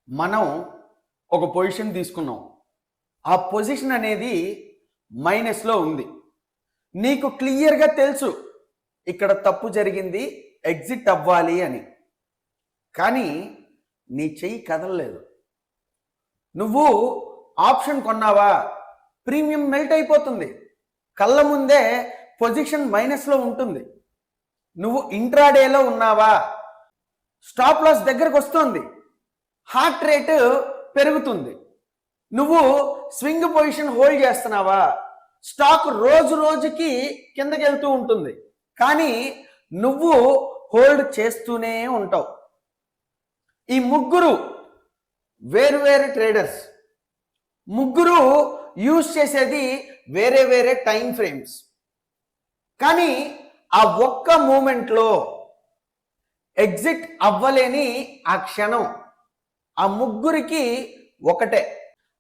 మనం ఒక పొజిషన్ తీసుకున్నాం. ఆ పొజిషన్ అనేది మైనస్లో ఉంది. నీకు క్లియర్గా తెలుసు ఇక్కడ తప్పు జరిగింది, ఎగ్జిట్ అవ్వాలి అని. కానీ నీ చెయ్యి కదలలేదు. నువ్వు ఆప్షన్ కొన్నావా, ప్రీమియం మెల్ట్ అయిపోతుంది, కళ్ళ ముందే పొజిషన్ మైనస్లో ఉంటుంది. నువ్వు ఇంట్రాడేలో ఉన్నావా, స్టాప్ లాస్ దగ్గరకు వస్తుంది, హార్ట్ రేటు పెరుగుతుంది. నువ్వు స్వింగ్ పొజిషన్ హోల్డ్ చేస్తున్నావా, స్టాక్ రోజు రోజుకి కిందకి వెళ్తూ ఉంటుంది, కానీ నువ్వు హోల్డ్ చేస్తూనే ఉంటావు. ఈ ముగ్గురు వేరు వేరే ట్రేడర్స్, ముగ్గురు యూజ్ చేసేది వేరే వేరే టైం ఫ్రేమ్స్. కానీ ఆ ఒక్క మూమెంట్లో ఎగ్జిట్ అవ్వలేని ఆ క్షణం ఆ ముగ్గురికి ఒకటే.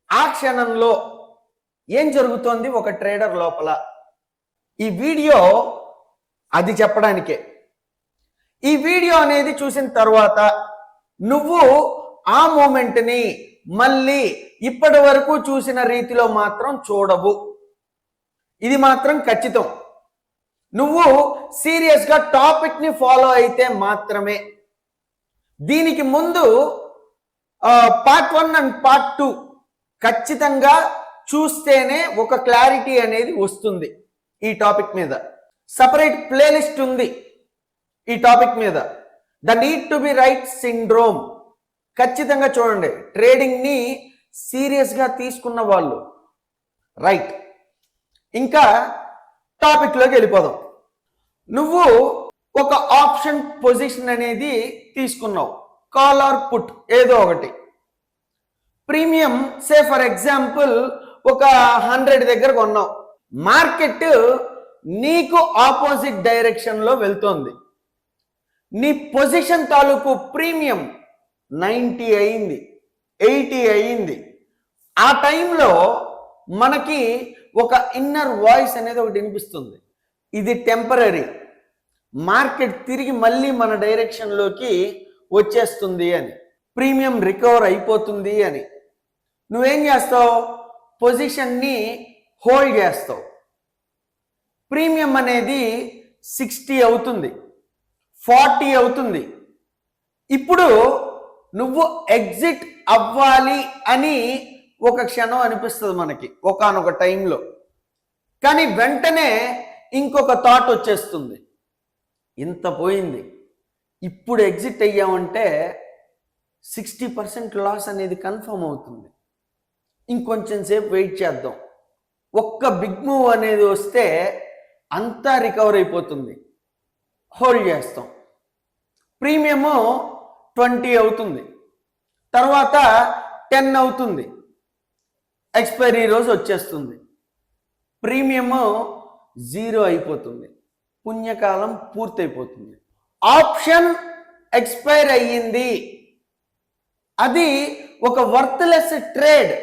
ఆ క్షణంలో ఏం జరుగుతోంది ఒక ట్రేడర్ లోపల, ఈ వీడియో అది చెప్పడానికే. ఈ వీడియో అనేది చూసిన తర్వాత నువ్వు ఆ మూమెంట్ని మళ్ళీ ఇప్పటి వరకు చూసిన రీతిలో మాత్రం చూడవు, ఇది మాత్రం ఖచ్చితం. నువ్వు సీరియస్గా టాపిక్ని ఫాలో అయితే మాత్రమే. దీనికి ముందు పార్ట్ 1 అండ్ పార్ట్ 2 ఖచ్చితంగా చూస్తేనే ఒక క్లారిటీ అనేది వస్తుంది. ఈ టాపిక్ మీద సపరేట్ ప్లేలిస్ట్ ఉంది. ఈ టాపిక్ మీద the need to be right syndrome ఖచ్చితంగా చూడండి. ట్రేడింగ్ని సీరియస్గా తీసుకున్న వాళ్ళు. రైట్, ఇంకా టాపిక్లోకి వెళ్ళిపోదాం. నువ్వు ఒక ఆప్షన్ పొజిషన్ అనేది తీసుకున్నావు, కాల్ ఆర్ పుట్ ఏదో ఒకటి. ప్రీమియం సే ఫర్ ఎగ్జాంపుల్ ఒక 100 దగ్గర కొన్నావు. మార్కెట్ నీకు ఆపోజిట్ డైరెక్షన్లో వెళ్తోంది. నీ పొజిషన్ తాలూకు ప్రీమియం 90 అయింది, 80 అయింది. ఆ టైంలో మనకి ఒక ఇన్నర్ వాయిస్ అనేది ఒకటి వినిపిస్తుంది, ఇది టెంపరీ, మార్కెట్ తిరిగి మళ్ళీ మన డైరెక్షన్లోకి వచ్చేస్తుంది అని, ప్రీమియం రికవర్ అయిపోతుంది అని. నువ్వేం చేస్తావు, పొజిషన్ని హోల్డ్ చేస్తావు. ప్రీమియం అనేది 60 అవుతుంది, 40 అవుతుంది. ఇప్పుడు నువ్వు ఎగ్జిట్ అవ్వాలి అని ఒక క్షణం అనిపిస్తుంది మనకి ఒకానొక టైంలో. కానీ వెంటనే ఇంకొక థాట్ వచ్చేస్తుంది, ఇంత పోయింది, ఇప్పుడు ఎగ్జిట్ అయ్యామంటే 60% లాస్ అనేది కన్ఫర్మ్ అవుతుంది, ఇంకొంచెం సేపు వెయిట్ చేద్దాం, ఒక్క బిగ్ మూవ్ అనేది వస్తే అంతా రికవర్ అయిపోతుంది, హోల్డ్ చేస్తాం. ప్రీమియము 20 అవుతుంది, తర్వాత 10 అవుతుంది, ఎక్స్పైరీ రోజు వచ్చేస్తుంది, ప్రీమియము 0 అయిపోతుంది, పుణ్యకాలం పూర్తయిపోతుంది. ఆప్షన్ ఎక్స్పైర్ అయ్యింది, అది ఒక వర్త్లెస్ ట్రేడ్,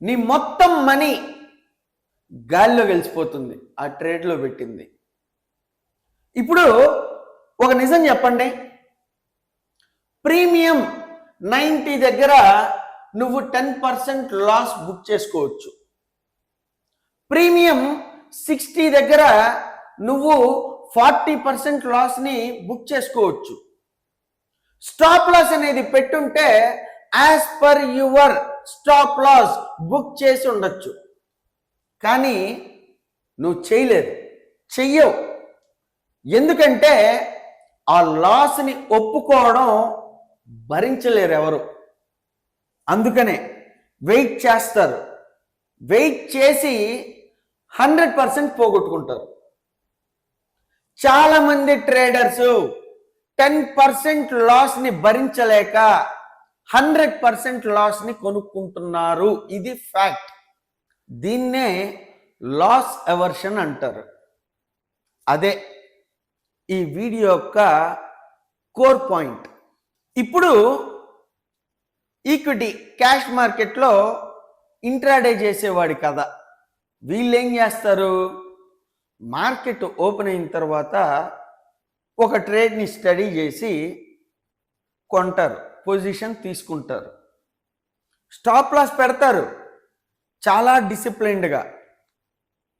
నీ మొత్తం మనీ గాల్లో గెలిచిపోతుంది ఆ ట్రేడ్లో పెట్టింది. ఇప్పుడు ఒక నిజం చెప్పండి, ప్రీమియం 90 దగ్గర నువ్వు 10% లాస్ బుక్ చేసుకోవచ్చు. ప్రీమియం 60 దగ్గర నువ్వు 40% లాస్ని బుక్ చేసుకోవచ్చు. స్టాప్ లాస్ అనేది పెట్టుంటే as per your stop loss book చేసి ఉండొచ్చు, కానీ నువ్వు చేయలేదు, చెయ్యవు. ఎందుకంటే ఆ లాస్ని ఒప్పుకోవడం భరించలేరు ఎవరు. అందుకనే వెయిట్ చేస్తారు, వెయిట్ చేసి 100% పోగొట్టుకుంటారు. చాలామంది ట్రేడర్స్ 10% లాస్ని భరించలేక 100% లాస్ని కొనుక్కుంటున్నారు, ఇది ఫ్యాక్ట్. దీన్నే లాస్ ఎవర్షన్ అంటారు. అదే ఈ వీడియో యొక్క కోర్ పాయింట్. ఇప్పుడు ఈక్విటీ క్యాష్ మార్కెట్లో ఇంట్రాడే చేసేవాడి కదా, వీళ్ళు ఏం చేస్తారు, మార్కెట్ ఓపెన్ అయిన తర్వాత ఒక ట్రేడ్ని స్టడీ చేసి కొంటారు. పొజిషన్ తీసుకుంటారు. స్టాప్ లాస్ పెడతారు చాలా డిసిప్లైన్డ్గా.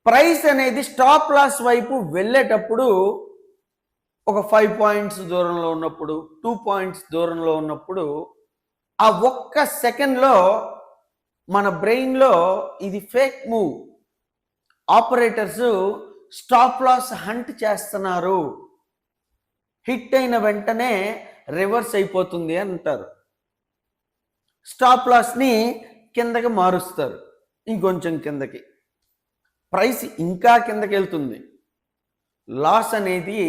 ప్రైస్ అనేది స్టాప్ లాస్ వైపు వెళ్ళేటప్పుడు ఒక 5 పాయింట్స్ దూరంలో ఉన్నప్పుడు, 2 పాయింట్స్ దూరంలో ఉన్నప్పుడు ఆ ఒక్క సెకండ్లో మన బ్రెయిన్లో ఇది fake move, operators stop loss hunt చేస్తున్నారు, హిట్ అయిన వెంటనే రివర్స్ అయిపోతుంది అంటారు. స్టాప్ లాస్ని కిందకి మారుస్తారు, ఇంకొంచెం కిందకి. ప్రైస్ ఇంకా కిందకి వెళ్తుంది, లాస్ అనేది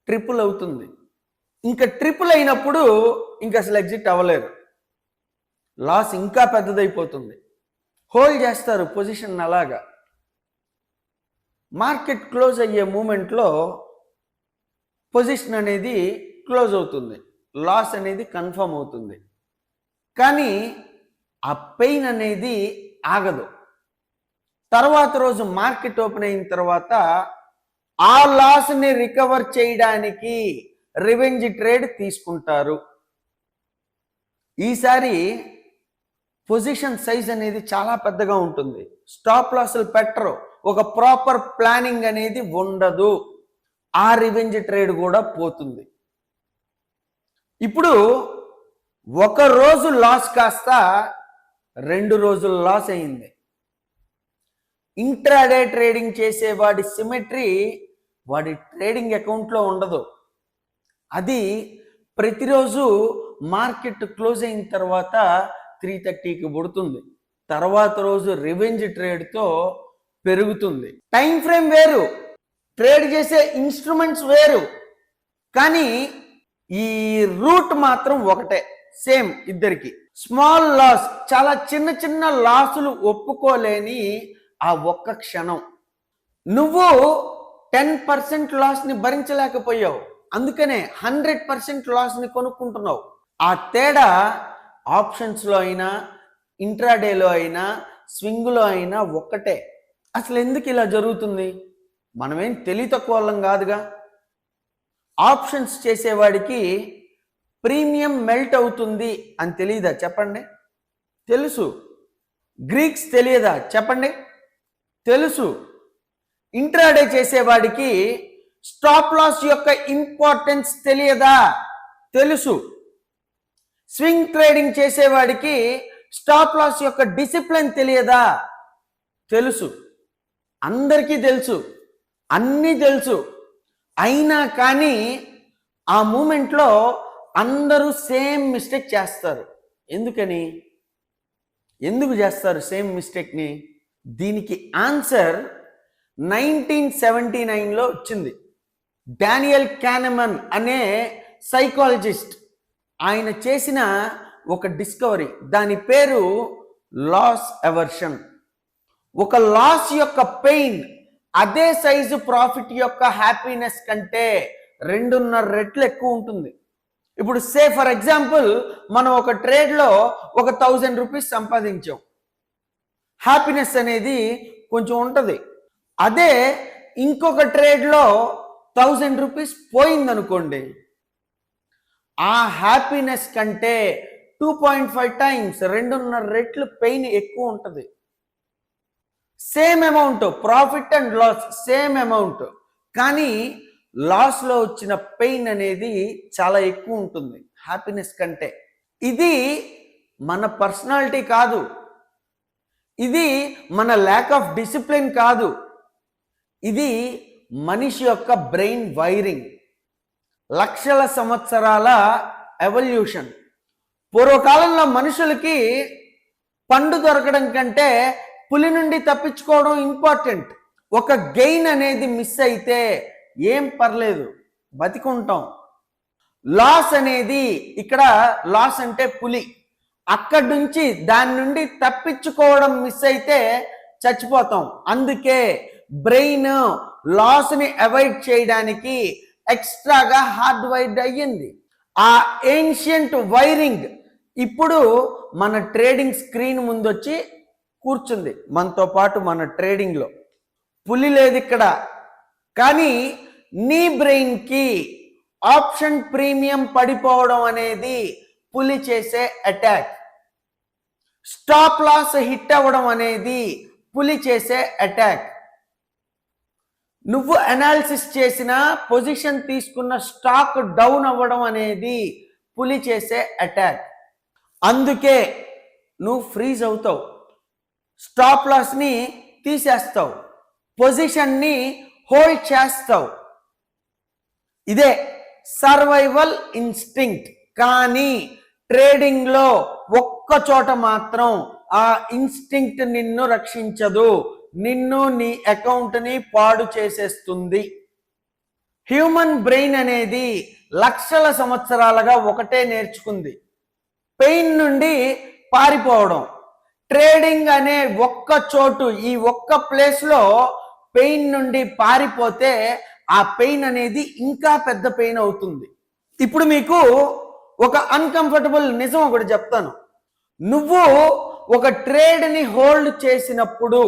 ట్రిపుల్ అవుతుంది. ఇంకా ట్రిపుల్ అయినప్పుడు ఇంకా అసలు ఎగ్జిట్ అవ్వలేరు, లాస్ ఇంకా పెద్దదైపోతుంది. హోల్డ్ చేస్తారు పొజిషన్. అలాగా మార్కెట్ క్లోజ్ అయ్యే మూమెంట్లో పొజిషన్ అనేది క్లోజ్ అవుతుంది, లాస్ అనేది కన్ఫర్మ్ అవుతుంది. కానీ ఆ పెయిన్ అనేది ఆగదు. తర్వాత రోజు మార్కెట్ ఓపెన్ అయిన తర్వాత ఆ లాస్ని రికవర్ చేయడానికి రివెంజ్ ట్రేడ్ తీసుకుంటారు. ఈసారి పొజిషన్ సైజ్ అనేది చాలా పెద్దగా ఉంటుంది. స్టాప్ లాస్లు పెట్టరు, ఒక ప్రాపర్ ప్లానింగ్ అనేది ఉండదు. ఆ రివెంజ్ ట్రేడ్ కూడా పోతుంది. ఇప్పుడు ఒక రోజు లాస్ కాస్త 2 రోజులు లాస్ అయింది. ఇంట్రాడే ట్రేడింగ్ చేసేవాడి సిమెట్రీ వాడి ట్రేడింగ్ అకౌంట్లో ఉండదు. అది ప్రతిరోజు మార్కెట్ క్లోజ్ అయిన తర్వాత 3:30కి పుడుతుంది. తర్వాత రోజు రివెంజ్ ట్రేడ్తో పెరుగుతుంది. టైం ఫ్రేమ్ వేరు, ట్రేడ్ చేసే ఇన్స్ట్రుమెంట్స్ వేరు, కానీ ఈ రూట్ మాత్రం ఒకటే, సేమ్ ఇద్దరికి. స్మాల్ లాస్, చాలా చిన్న చిన్న లాసులు ఒప్పుకోలేని ఆ ఒక్క క్షణం. నువ్వు 10% లాస్ని భరించలేకపోయావు, అందుకనే 100% లాస్ని కొనుక్కుంటున్నావు. ఆ తేడా ఆప్షన్స్లో అయినా, ఇంట్రాడేలో అయినా, స్వింగ్లో అయినా ఒక్కటే. అసలు ఎందుకు ఇలా జరుగుతుంది? మనమేం తెలివి తక్కువ వాళ్ళం కాదుగా. ఆప్షన్స్ చేసేవాడికి ప్రీమియం మెల్ట్ అవుతుంది అని తెలియదా చెప్పండి? తెలుసు. గ్రీక్స్ తెలియదా చెప్పండి? తెలుసు. ఇంట్రాడే చేసేవాడికి స్టాప్ లాస్ యొక్క ఇంపార్టెన్స్ తెలియదా? తెలుసు. స్వింగ్ ట్రేడింగ్ చేసేవాడికి స్టాప్ లాస్ యొక్క డిసిప్లిన్ తెలియదా? తెలుసు. అందరికీ తెలుసు, అన్నీ తెలుసు. అయినా కానీ ఆ మూమెంట్లో అందరూ సేమ్ మిస్టేక్ చేస్తారు. ఎందుకు చేస్తారు సేమ్ మిస్టేక్ని? దీనికి ఆన్సర్ 1979లో వచ్చింది. డానియల్ కానెమన్ అనే సైకాలజిస్ట్ ఆయన చేసిన ఒక డిస్కవరీ, దాని పేరు లాస్ ఎవర్షన్. ఒక లాస్ యొక్క పెయిన్ అదే సైజు ప్రాఫిట్ యొక్క హ్యాపీనెస్ కంటే 2.5 రెట్లు ఎక్కువ ఉంటుంది. ఇప్పుడు సే ఫర్ ఎగ్జాంపుల్, మనం ఒక ట్రేడ్లో ఒక 1000 రూపీస్ సంపాదించాం, హ్యాపీనెస్ అనేది కొంచెం ఉంటుంది. అదే ఇంకొక ట్రేడ్లో 1000 రూపీస్ పోయిందనుకోండి, ఆ హ్యాపీనెస్ కంటే 2.5 టైమ్స్ 2.5 రెట్లు పెయిన్ ఎక్కువ ఉంటుంది. Same amount, profit and loss same amount, కానీ లాస్లో వచ్చిన పెయిన్ అనేది చాలా ఎక్కువ ఉంటుంది హ్యాపీనెస్ కంటే. ఇది మన పర్సనాలిటీ కాదు, ఇది మన ల్యాక్ ఆఫ్ డిసిప్లిన్ కాదు, ఇది మనిషి యొక్క బ్రెయిన్ వైరింగ్, లక్షల సంవత్సరాల ఎవల్యూషన్. పూర్వకాలంలో మనుషులకి పండు దొరకడం కంటే పులి నుండి తప్పించుకోవడం ఇంపార్టెంట్. ఒక గెయిన్ అనేది మిస్ అయితే ఏం పర్లేదు, బతికుంటాం. లాస్ అనేది, ఇక్కడ లాస్ అంటే పులి, అక్కడి నుంచి దాని నుండి తప్పించుకోవడం మిస్ అయితే చచ్చిపోతాం. అందుకే బ్రెయిన్ లాస్ని అవాయిడ్ చేయడానికి ఎక్స్ట్రాగా హార్డ్ వైర్డ్ అయ్యింది. ఆ ఏన్షియంట్ వైరింగ్ ఇప్పుడు మన ట్రేడింగ్ స్క్రీన్ ముందు వచ్చి కూర్చుంది మనతో పాటు. మన ట్రేడింగ్లో పులి లేదు ఇక్కడ, కానీ నీ బ్రెయిన్కి ఆప్షన్ ప్రీమియం పడిపోవడం అనేది పులి చేసే అటాక్. స్టాప్ లాస్ హిట్ అవ్వడం అనేది పులి చేసే అటాక్. నువ్వు అనాలిసిస్ చేసిన పొజిషన్ తీసుకున్న స్టాక్ డౌన్ అవ్వడం అనేది పులి చేసే అటాక్. అందుకే నువ్వు ఫ్రీజ్ అవుతావు, స్టాప్ లాస్ని తీసేస్తావు, పొజిషన్ని హోల్డ్ చేస్తావు. ఇదే సర్వైవల్ ఇన్స్టింక్ట్. కానీ ట్రేడింగ్లో ఒక్క చోట మాత్రం ఆ ఇన్స్టింక్ట్ నిన్ను రక్షించదు, నిన్ను నీ అకౌంట్ని పాడు చేసేస్తుంది. హ్యూమన్ బ్రెయిన్ అనేది లక్షల సంవత్సరాలుగా ఒకటే నేర్చుకుంది, పెయిన్ నుండి పారిపోవడం. ట్రేడింగ్ అనే ఒక్క చోటు, ఈ ఒక్క ప్లేస్లో పెయిన్ నుండి పారిపోతే ఆ పెయిన్ అనేది ఇంకా పెద్ద పెయిన్ అవుతుంది. ఇప్పుడు మీకు ఒక అన్కంఫర్టబుల్ నిజం ఒకటి చెప్తాను. నువ్వు ఒక ట్రేడ్ని హోల్డ్ చేసినప్పుడు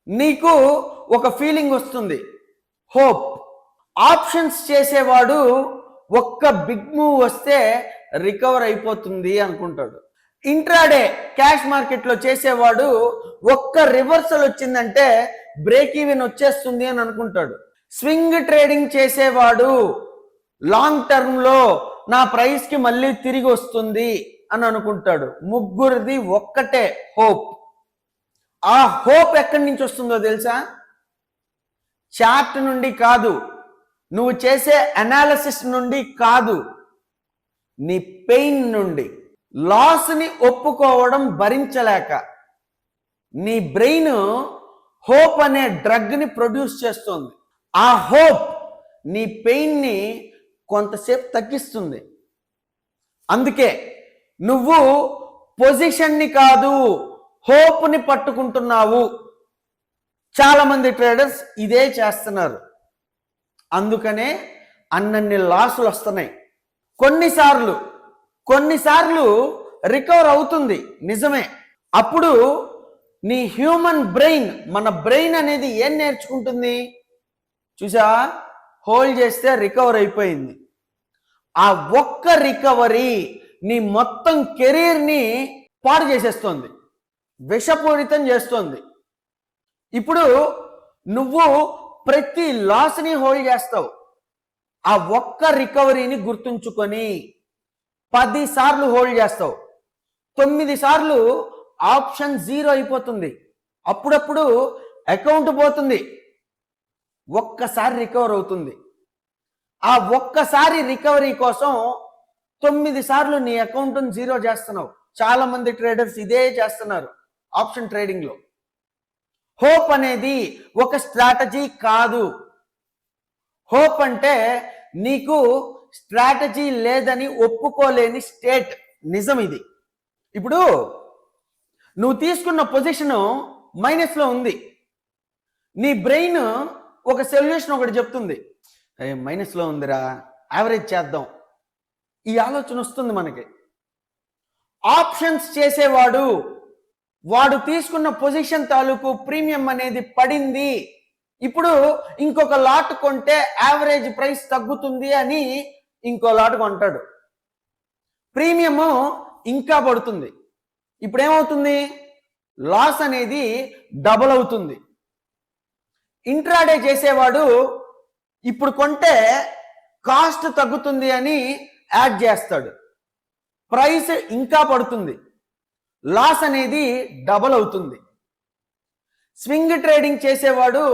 నీకు ఒక ఫీలింగ్ వస్తుంది, హోప్. ఆప్షన్స్ చేసేవాడు ఒక్క బిగ్ మూవ్ వస్తే రికవర్ అయిపోతుంది అనుకుంటాడు. ఇంట్రాడే క్యాష్ మార్కెట్లో చేసేవాడు ఒక్క రివర్సల్ వచ్చిందంటే బ్రేక్ ఈవెన్ వచ్చేస్తుంది అని అనుకుంటాడు. స్వింగ్ ట్రేడింగ్ చేసేవాడు లాంగ్ టర్మ్లో నా ప్రైస్కి మళ్ళీ తిరిగి వస్తుంది అని అనుకుంటాడు. ముగ్గురిది ఒక్కటే హోప్. ఆ హోప్ ఎక్కడి నుంచి వస్తుందో తెలుసా? చార్ట్ నుండి కాదు, నువ్వు చేసే అనాలిసిస్ నుండి కాదు, నీ పెయిన్ నుండి. లాస్ని ఒప్పుకోవడం భరించలేక నీ బ్రెయిన్ హోప్ అనే డ్రగ్ని ప్రొడ్యూస్ చేస్తుంది. ఆ హోప్ నీ పెయిన్ని కొంతసేపు తగ్గిస్తుంది. అందుకే నువ్వు పొజిషన్ని కాదు, హోప్ని పట్టుకుంటున్నావు. చాలామంది ట్రేడర్స్ ఇదే చేస్తున్నారు. అందుకనే అన్నన్ని లాసులు వస్తున్నాయి. కొన్నిసార్లు రికవర్ అవుతుంది, నిజమే. అప్పుడు నీ హ్యూమన్ బ్రెయిన్, మన బ్రెయిన్ అనేది ఏం నేర్చుకుంటుంది? చూసా, హోల్డ్ చేస్తే రికవర్ అయిపోయింది. ఆ ఒక్క రికవరీ నీ మొత్తం కెరీర్ని పాడు చేసేస్తుంది, విషపూరితం చేస్తుంది. ఇప్పుడు నువ్వు ప్రతి లాస్ని హోల్డ్ చేస్తావు. ఆ ఒక్క రికవరీని గుర్తుంచుకొని 10 సార్లు హోల్డ్ చేస్తావు. 9 సార్లు ఆప్షన్ 0 అయిపోతుంది. అప్పుడప్పుడు అకౌంట్ పోతుంది, ఒక్కసారి రికవర్ అవుతుంది. ఆ ఒక్కసారి రికవరీ కోసం 9 సార్లు నీ అకౌంట్ని 0 చేస్తున్నావు. చాలా మంది ట్రేడర్స్ ఇదే చేస్తున్నారు ఆప్షన్ ట్రేడింగ్లో. హోప్ అనేది ఒక స్ట్రాటజీ కాదు. హోప్ అంటే నీకు స్ట్రాటజీ లేదని ఒప్పుకోలేని స్టేట్. నిజం ఇది. ఇప్పుడు నువ్వు తీసుకున్న పొజిషను మైనస్లో ఉంది, నీ బ్రెయిన్ ఒక సొల్యూషన్ ఒకటి చెప్తుంది, మైనస్లో ఉందిరా, యావరేజ్ చేద్దాం. ఈ ఆలోచన వస్తుంది మనకి. ఆప్షన్స్ చేసేవాడు, వాడు తీసుకున్న పొజిషన్ తాలూకు ప్రీమియం అనేది పడింది, ఇప్పుడు ఇంకొక లాట్ కొంటే యావరేజ్ ప్రైస్ తగ్గుతుంది అని ఇంకో లాట్ కొంటాడు. ప్రీమియము ఇంకా పడుతుంది. ఇప్పుడు ఏమవుతుంది? లాస్ అనేది డబుల్ అవుతుంది. ఇంట్రాడే చేసేవాడు ఇప్పుడు కొంటే కాస్ట్ తగ్గుతుంది అని యాడ్ చేస్తాడు, ప్రైస్ ఇంకా పడుతుంది, లాస్ అనేది డబుల్ అవుతుంది. స్వింగ్ ట్రేడింగ్ చేసేవాడు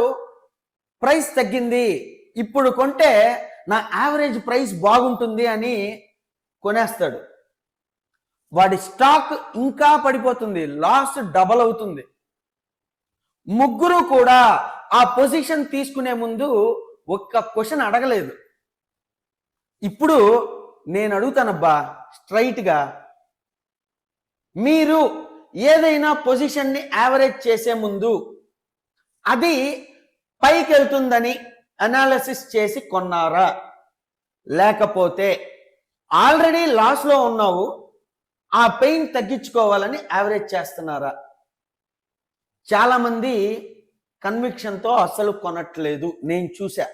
ప్రైస్ తగ్గింది, ఇప్పుడు కొంటే నా యావరేజ్ ప్రైస్ బాగుంటుంది అని కొనేస్తాడు, వాడి స్టాక్ ఇంకా పడిపోతుంది, లాస్ డబల్ అవుతుంది. ముగ్గురు కూడా ఆ పొజిషన్ తీసుకునే ముందు ఒక్క క్వశ్చన్ అడగలేదు. ఇప్పుడు నేను అడుగుతానబ్బా స్ట్రైట్గా, మీరు ఏదైనా పొజిషన్ని యావరేజ్ చేసే ముందు అది పైకి వెళ్తుందని అనాలిసిస్ చేసి కొన్నారా? లేకపోతే ఆల్రెడీ లాస్లో ఉన్నావు, ఆ పెయిన్ తగ్గించుకోవాలని యావరేజ్ చేస్తున్నారా? చాలామంది కన్విక్షన్తో అస్సలు కొనట్లేదు, నేను చూసా.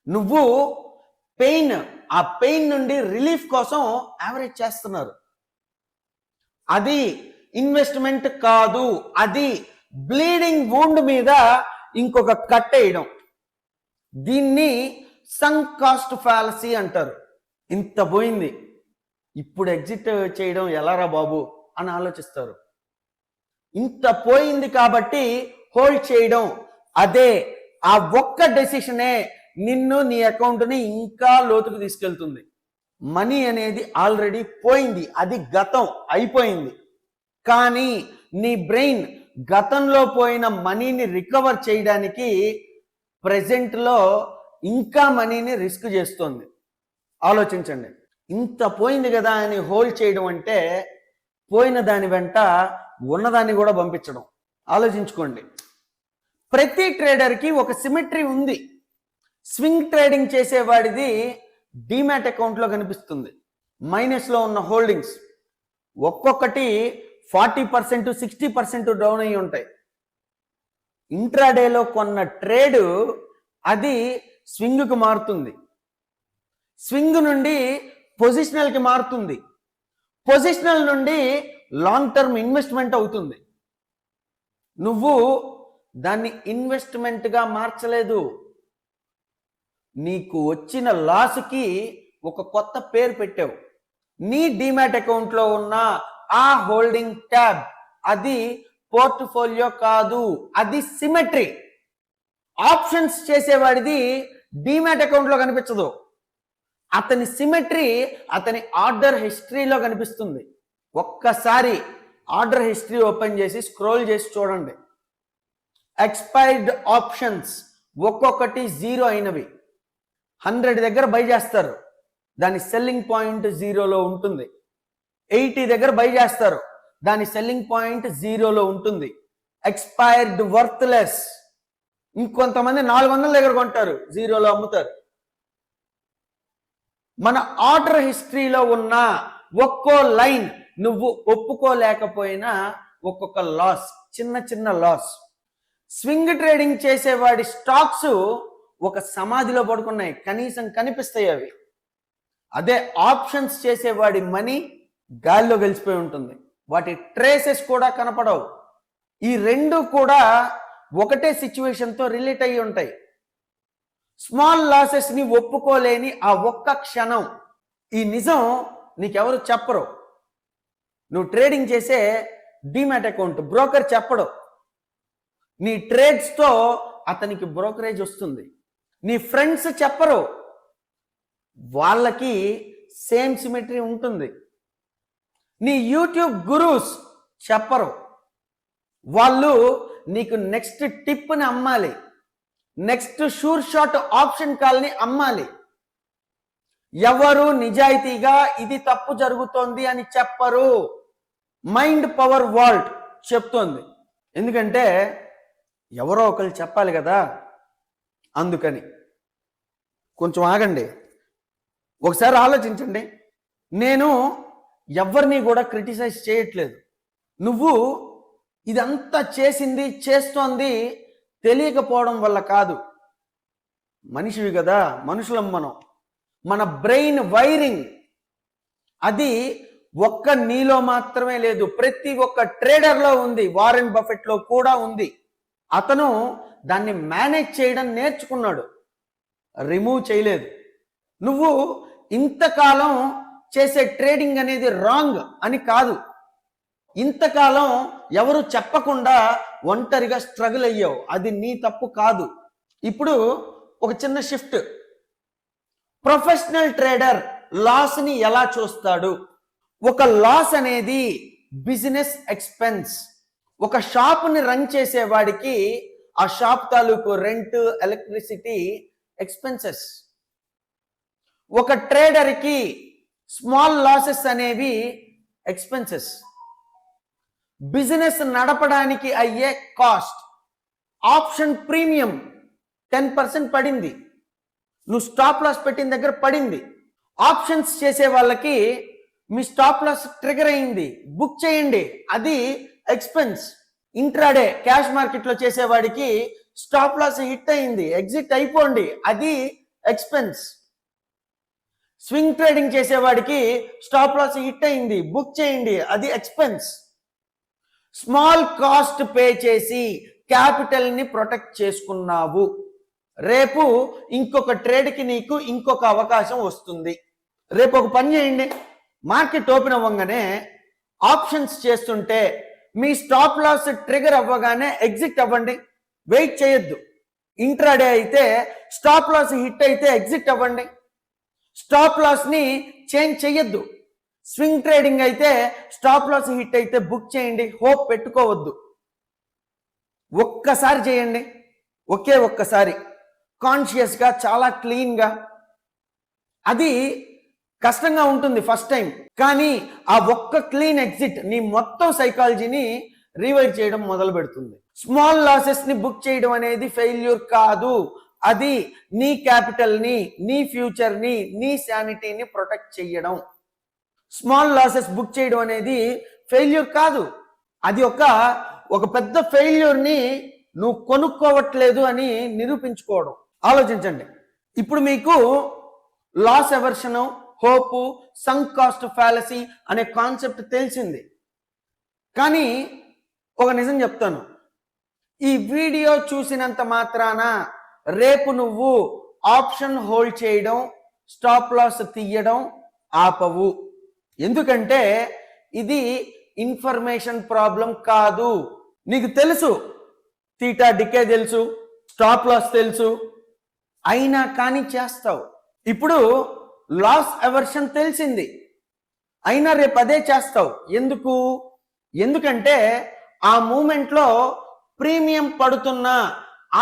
నువ్వు పెయిన్ ఆ పెయిన్ నుండి రిలీఫ్ కోసం యావరేజ్ చేస్తున్నారు. అది ఇన్వెస్ట్మెంట్ కాదు, అది బ్లీడింగ్ వూండ్ మీద ఇంకొక కట్ వేయడం. దీన్ని సంక్ కాస్ట్ ఫాలసీ అంటారు. ఇంత పోయింది, ఇప్పుడు ఎగ్జిట్ చేయడం ఎలారా బాబు అని ఆలోచిస్తారు. ఇంత పోయింది కాబట్టి హోల్డ్ చేయడం, అదే ఆ ఒక్క డెసిషనే నిన్ను నీ అకౌంట్ని ఇంకా లోతుకు తీసుకెళ్తుంది. మనీ అనేది ఆల్రెడీ పోయింది, అది గతం అయిపోయింది. కానీ నీ బ్రెయిన్ గతంలో పోయిన మనీని రికవర్ చేయడానికి ప్రెజెంట్లో ఇంకా మనీని రిస్క్ చేస్తుంది. ఆలోచించండి, ఇంత పోయింది కదా అని హోల్డ్ చేయడం అంటే పోయిన దాని వెంట ఉన్నదాన్ని కూడా పంపించడం. ఆలోచించుకోండి, ప్రతి ట్రేడర్కి ఒక సిమెట్రీ ఉంది. స్వింగ్ ట్రేడింగ్ చేసేవాడిది డీమ్యాట్ అకౌంట్లో కనిపిస్తుంది. మైనస్లో ఉన్న హోల్డింగ్స్ ఒక్కొక్కటి 40%, 60% డౌన్ అయ్యి ఉంటాయి. ఇంట్రాడేలో కొన్న ట్రేడు అది స్వింగ్కి మారుతుంది, స్వింగ్ నుండి పొజిషనల్కి మారుతుంది, పొజిషనల్ నుండి లాంగ్ టర్మ్ ఇన్వెస్ట్మెంట్ అవుతుంది. నువ్వు దాన్ని ఇన్వెస్ట్మెంట్గా మార్చలేదు, నీకు వచ్చిన లాస్కి ఒక కొత్త పేరు పెట్టావు. నీ డీమ్యాట్ అకౌంట్లో ఉన్న ఆ హోల్డింగ్ ట్యాబ్ అది పోర్ట్ఫోలియో కాదు, అది సిమెట్రీ. ఆప్షన్స్ చేసేవాడిది డీమ్యాట్ అకౌంట్లో కనిపించదు, అతని సిమెట్రీ అతని ఆర్డర్ హిస్టరీలో కనిపిస్తుంది. ఒక్కసారి ఆర్డర్ హిస్టరీ ఓపెన్ చేసి స్క్రోల్ చేసి చూడండి. ఎక్స్పైర్డ్ ఆప్షన్స్ ఒక్కొక్కటి 0 అయినవి. 100 దగ్గర బై చేస్తారు, దాని సెల్లింగ్ పాయింట్ 0లో ఉంటుంది. 80 దగ్గర బై చేస్తారు, దాని సెల్లింగ్ పాయింట్ 0లో ఉంటుంది. Expired worthless. ఇంకొంతమంది 400 దగ్గర కొంటారు, 0లో అమ్ముతారు. మన ఆర్డర్ హిస్టరీలో ఉన్న ఒక్కో లైన్ నువ్వు ఒప్పుకోలేకపోయినా ఒక్కొక్క లాస్, చిన్న చిన్న లాస్. స్వింగ్ ట్రేడింగ్ చేసేవాడి స్టాక్స్ ఒక సమాధిలో పడుకున్నాయి, కనీసం కనిపిస్తాయి అవి. అదే ఆప్షన్స్ చేసేవాడి మనీ గాల్లో గెలిచిపోయి ఉంటుంది, వాటి ట్రేసెస్ కూడా కనపడవు. ఈ రెండు కూడా ఒకటే సిచ్యువేషన్తో రిలేట్ అయ్యి ఉంటాయి. స్మాల్ లాసెస్ని ఒప్పుకోలేని ఆ ఒక్క క్షణం, ఈ నిజం నీకెవరు చెప్పరు. నువ్వు ట్రేడింగ్ చేసే డీమ్యాట్ అకౌంట్ బ్రోకర్ చెప్పడు. నీ ట్రేడ్స్తో అతనికి బ్రోకరేజ్ వస్తుంది. నీ ఫ్రెండ్స్ చెప్పరు, వాళ్ళకి సేమ్ సిమెట్రీ ఉంటుంది. నీ యూట్యూబ్ గురూస్ చెప్పరు, వాళ్ళు నీకు నెక్స్ట్ టిప్ని అమ్మాలి, నెక్స్ట్ షూర్ షాట్ ఆప్షన్ కాల్ని అమ్మాలి. ఎవరు నిజాయితీగా ఇది తప్పు జరుగుతోంది అని చెప్పరు. మైండ్ పవర్ వాల్ట్ చెప్తోంది, ఎందుకంటే ఎవరో ఒకరు చెప్పాలి కదా. అందుకని కొంచెం ఆగండి, ఒకసారి ఆలోచించండి. నేను ఎవరిని కూడా క్రిటిసైజ్ చేయట్లేదు. నువ్వు ఇదంతా చేస్తోంది తెలియకపోవడం వల్ల కాదు. మనిషివి కదా, మనుషులం మనం. మన బ్రెయిన్ వైరింగ్ అది ఒక్క నీలో మాత్రమే లేదు, ప్రతి ఒక్క ట్రేడర్లో ఉంది. వారెన్ బఫెట్లో కూడా ఉంది. అతను దాన్ని మేనేజ్ చేయడం నేర్చుకున్నాడు, రిమూవ్ చేయలేదు. నువ్వు ఇంతకాలం చేసే ట్రేడింగ్ అనేది రాంగ్ అని కాదు, ఇంతకాలం ఎవరు చెప్పకుండా ఒంటరిగా స్ట్రగుల్ అయ్యావు, అది నీ తప్పు కాదు. ఇప్పుడు ఒక చిన్న షిఫ్ట్. ప్రొఫెషనల్ ట్రేడర్ లాస్ని ఎలా చూస్తాడు? ఒక లాస్ అనేది బిజినెస్ ఎక్స్పెన్స్. ఒక షాప్ని రన్ చేసేవాడికి ఆ షాప్ తాలూకు రెంట్, ఎలక్ట్రిసిటీ ఎక్స్పెన్సెస్. ఒక ట్రేడర్కి స్మాల్ లాసెస్ అనేవి ఎక్స్పెన్సెస్. బిజినెస్ నడపడానికి అయ్యే కాస్ట్. ఆప్షన్ ప్రీమియం 10% పడింది, నువ్వు స్టాప్ లాస్ పెట్టిన దగ్గర పడింది. ఆప్షన్స్ చేసే వాళ్ళకి మీ స్టాప్ లాస్ ట్రిగర్ అయింది, బుక్ చేయండి, అది ఎక్స్పెన్స్. ఇంట్రాడే క్యాష్ మార్కెట్లో చేసేవాడికి స్టాప్ లాస్ హిట్ అయింది, ఎగ్జిట్ అయిపోండి, అది ఎక్స్పెన్స్. స్వింగ్ ట్రేడింగ్ చేసేవాడికి స్టాప్ లాస్ హిట్ అయింది, బుక్ చేయండి, అది ఎక్స్పెన్స్. స్మాల్ కాస్ట్ పే చేసి క్యాపిటల్ని ప్రొటెక్ట్ చేసుకున్నావు, రేపు ఇంకొక ట్రేడ్కి నీకు ఇంకొక అవకాశం వస్తుంది. రేపు ఒక పని చేయండి, మార్కెట్ ఓపెన్ అవ్వగానే ఆప్షన్స్ చేస్తుంటే మీ స్టాప్ లాస్ ట్రిగర్ అవ్వగానే ఎగ్జిట్ అవ్వండి, వెయిట్ చేయొద్దు. ఇంట్రాడే అయితే స్టాప్ లాస్ హిట్ అయితే ఎగ్జిట్ అవ్వండి, స్టాప్ లాస్ని చేంజ్ చేయొద్దు. స్వింగ్ ట్రేడింగ్ అయితే స్టాప్ లాస్ హిట్ అయితే బుక్ చేయండి, హోప్ పెట్టుకోవద్దు. ఒక్కసారి చేయండి, ఒక్కసారి కాన్షియస్గా, చాలా క్లీన్గా. అది కష్టంగా ఉంటుంది ఫస్ట్ టైం, కానీ ఆ ఒక్క క్లీన్ ఎగ్జిట్ నీ మొత్తం సైకాలజీని రీవైర్ చేయడం మొదలు పెడుతుంది. స్మాల్ లాసెస్ని బుక్ చేయడం అనేది ఫెయిల్యూర్ కాదు, అది నీ క్యాపిటల్ని, నీ ఫ్యూచర్ని, నీ శానిటీని ప్రొటెక్ట్ చేయడం. స్మాల్ లాసెస్ బుక్ చేయడం అనేది ఫెయిల్యూర్ కాదు, అది ఒక పెద్ద ఫెయిల్యూర్ని నువ్వు కొనుక్కోవట్లేదు అని నిరూపించుకోవడం. ఆలోచించండి, ఇప్పుడు మీకు loss aversion, hope, sunk cost fallacy అనే కాన్సెప్ట్ తెలిసింది. కానీ ఒక నిజం చెప్తాను, ఈ వీడియో చూసినంత మాత్రాన రేపు నువ్వు ఆప్షన్ హోల్డ్ చేయడం, స్టాప్ లాస్ తీయడం ఆపవు. ఎందుకంటే ఇది ఇన్ఫర్మేషన్ ప్రాబ్లం కాదు. నీకు తెలుసు, థీటా డికే తెలుసు, స్టాప్ లాస్ తెలుసు, అయినా కానీ చేస్తావు. ఇప్పుడు లాస్ ఎవర్షన్ తెలిసింది, అయినా రేపు అదే చేస్తావు. ఎందుకంటే ఆ మూమెంట్లో ప్రీమియం పడుతున్న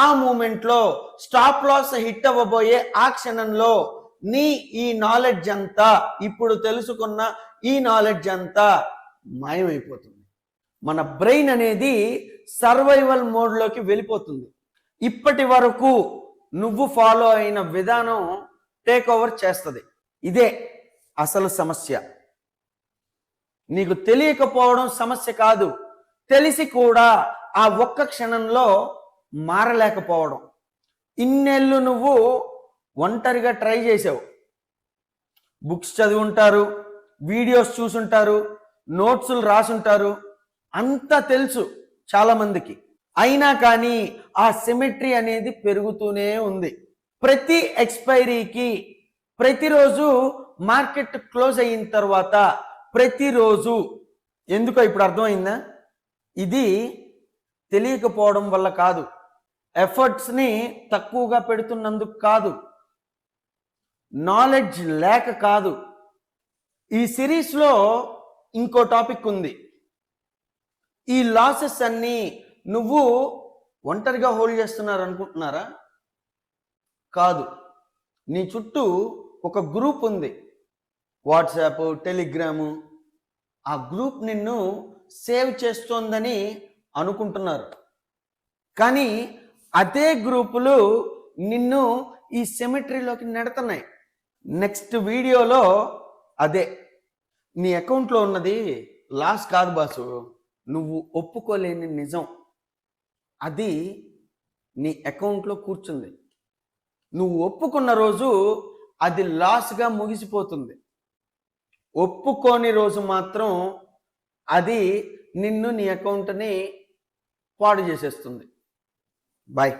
ఆ మూమెంట్లో స్టాప్ లాస్ హిట్ అవ్వబోయే ఆ క్షణంలో నీ ఈ నాలెడ్జ్ అంతా, ఇప్పుడు తెలుసుకున్న ఈ నాలెడ్జ్ అంతా మాయమైపోతుంది. మన బ్రెయిన్ అనేది సర్వైవల్ మోడ్లోకి వెళ్ళిపోతుంది. ఇప్పటి వరకు నువ్వు ఫాలో అయిన విధానం టేక్ ఓవర్ చేస్తుంది. ఇదే అసలు సమస్య. నీకు తెలియకపోవడం సమస్య కాదు, తెలిసి కూడా ఆ ఒక్క క్షణంలో మారలేకపోవడం. ఇన్నేళ్ళు నువ్వు ఒంటరిగా ట్రై చేసావు, బుక్స్ చదివుంటారు, వీడియోస్ చూసుంటారు, నోట్సులు రాసుంటారు, అంతా తెలుసు చాలామందికి. అయినా కానీ ఆ సిమెట్రీ అనేది పెరుగుతూనే ఉంది. ప్రతి ఎక్స్పైరీకి, ప్రతిరోజు మార్కెట్ క్లోజ్ అయిన తర్వాత ప్రతిరోజు, ఎందుకో ఇప్పుడు అర్థమైందా? ఇది తెలియకపోవడం వల్ల కాదు, ఎఫర్ట్స్ని తక్కువగా పెడుతున్నందుకు కాదు, నాలెడ్జ్ లేక కాదు. ఈ సిరీస్లో ఇంకో టాపిక్ ఉంది. ఈ లాసెస్ అన్నీ నువ్వు ఒంటరిగా హోల్డ్ చేస్తున్నారు అనుకుంటున్నారా? కాదు, నీ చుట్టూ ఒక గ్రూప్ ఉంది, వాట్సాప్, టెలిగ్రాము. ఆ గ్రూప్ నిన్ను సేవ్ చేస్తోందని అనుకుంటున్నారు, కానీ అదే గ్రూపులు నిన్ను ఈ సిమెట్రీలోకి నెడుతున్నాయి. నెక్స్ట్ వీడియోలో అదే నీ అకౌంట్లో ఉన్నది లాస్ కాదు బాసు, నువ్వు ఒప్పుకోలేని నిజం. అది నీ అకౌంట్లో కూర్చుంది. నువ్వు ఒప్పుకున్న రోజు అది లాస్గా ముగిసిపోతుంది. ఒప్పుకోని రోజు మాత్రం అది నిన్ను, నీ అకౌంట్ని పాడు చేసేస్తుంది. బాయ్.